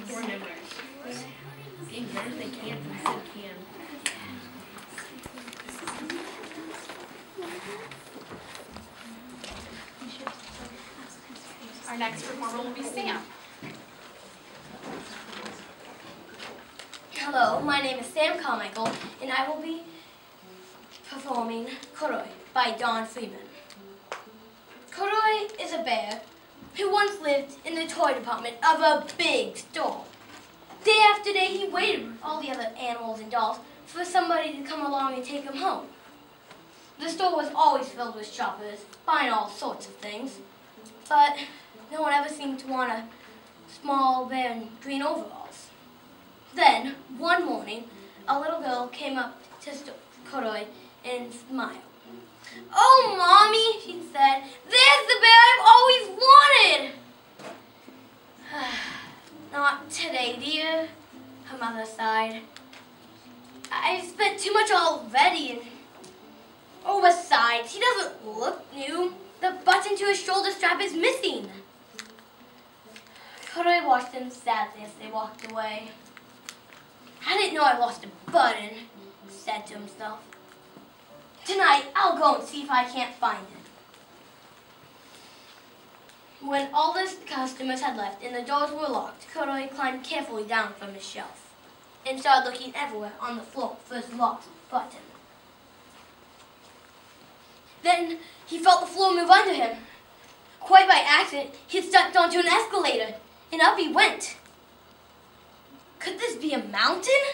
Store memories. Being learned they can't, and said can. Our next performer will be Sam. Hello, my name is Sam Carmichael, and I will be performing Corduroy by Don Freeman. Corduroy is a bear who once lived in the toy department of a big store. Day after day, he waited with all the other animals and dolls for somebody to come along and take him home. The store was always filled with shoppers, buying all sorts of things, but no one ever seemed to want a small bear in green overalls. Then, one morning, a little girl came up to Corduroy and smiled. "Oh, Mommy," she said, "there's the bear I've always wanted." "Not today, dear," her mother sighed. "I've spent too much already, and oh, besides, he doesn't look new. The button to his shoulder strap is missing." Corduroy watched them sadly as they walked away. "I didn't know I lost a button," he said to himself. "Tonight, I'll go and see if I can't find it." When all the customers had left and the doors were locked, Corduroy climbed carefully down from his shelf and started looking everywhere on the floor for his lost button. Then he felt the floor move under him. Quite by accident, he had stepped onto an escalator, and up he went. Could this be a mountain?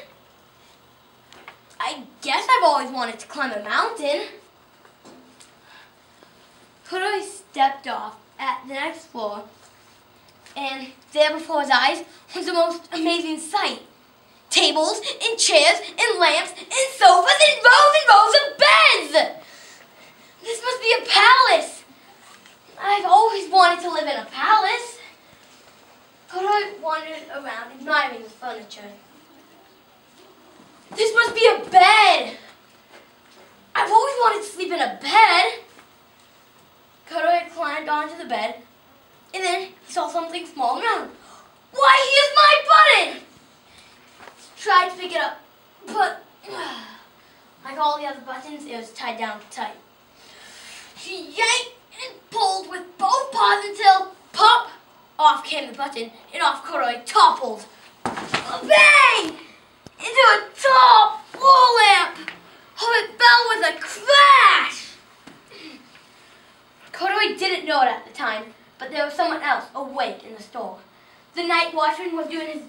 I guess I've always wanted to climb a mountain. Corduroy stepped off at the next floor, and there before his eyes was the most amazing sight. Tables and chairs and lamps and sofas and rows of beds! This must be a palace. I've always wanted to live in a palace. Corduroy wandered around admiring the furniture. This must be a bed. I've always wanted to sleep in a bed. Corduroy climbed onto the bed, and then he saw something small and round. "Why, here's my button!" He tried to pick it up, but like all the other buttons, it was tied down tight. He yanked and pulled with both paws until, pop, off came the button, and off Corduroy toppled. Bang! Into a tall floor lamp. Oh, it fell with a crash. Corduroy didn't know it at the time, but there was someone else awake in the store. The night watchman was doing his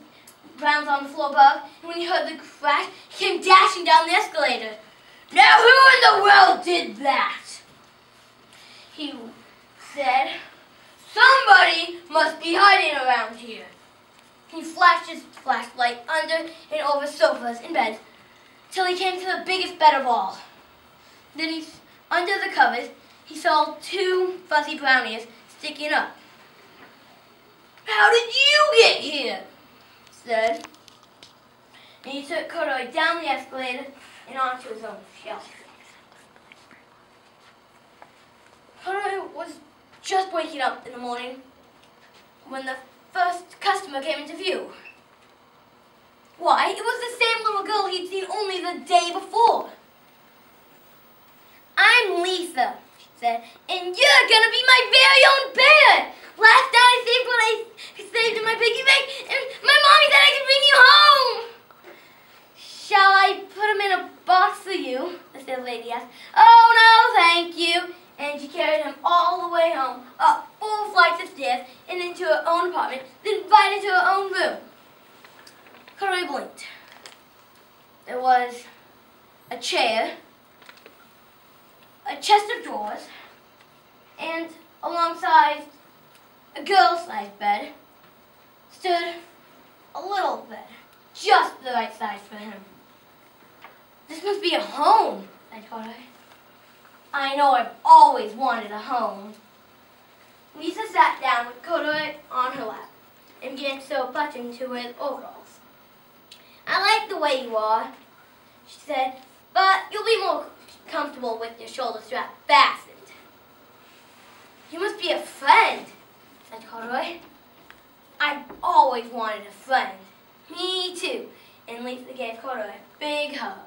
rounds on the floor above, and when he heard the crash, he came dashing down the escalator. "Now who in the world did that?" he said. "Somebody must be hiding around here." He flashed his flashlight under and over sofas and beds till he came to the biggest bed of all. Then under the covers, he saw two fuzzy brown ears sticking up. "How did you get here?" he said. And he took Corduroy down the escalator and onto his own shelf. Corduroy was just waking up in the morning when the first customer came into view. Why, it was the same little girl he'd seen only the day before. "I'm Lisa," she said, "and you're gonna be my very own bear. Last night I saved what I saved in my piggy bank, and my mommy said I could bring you home." "Shall I put him in a box for you?" the sales lady asked. "Oh, no, thank you." And she carried him all the way home, up 4 flights of stairs, and into her own apartment, then right into her own room. Corduroy blinked. There was a chair, a chest of drawers, and alongside a girl-sized bed stood a little bed, just the right size for him. "This must be a home," said Corduroy. "I know I've always wanted a home." Lisa sat down with Corduroy on her lap and began to sew a button to his overalls. "I like the way you are," she said, "but you'll be more comfortable with your shoulder strap fastened." "You must be a friend," said Corduroy. I've always wanted a friend. Me too. And Lisa gave Corduroy a big hug.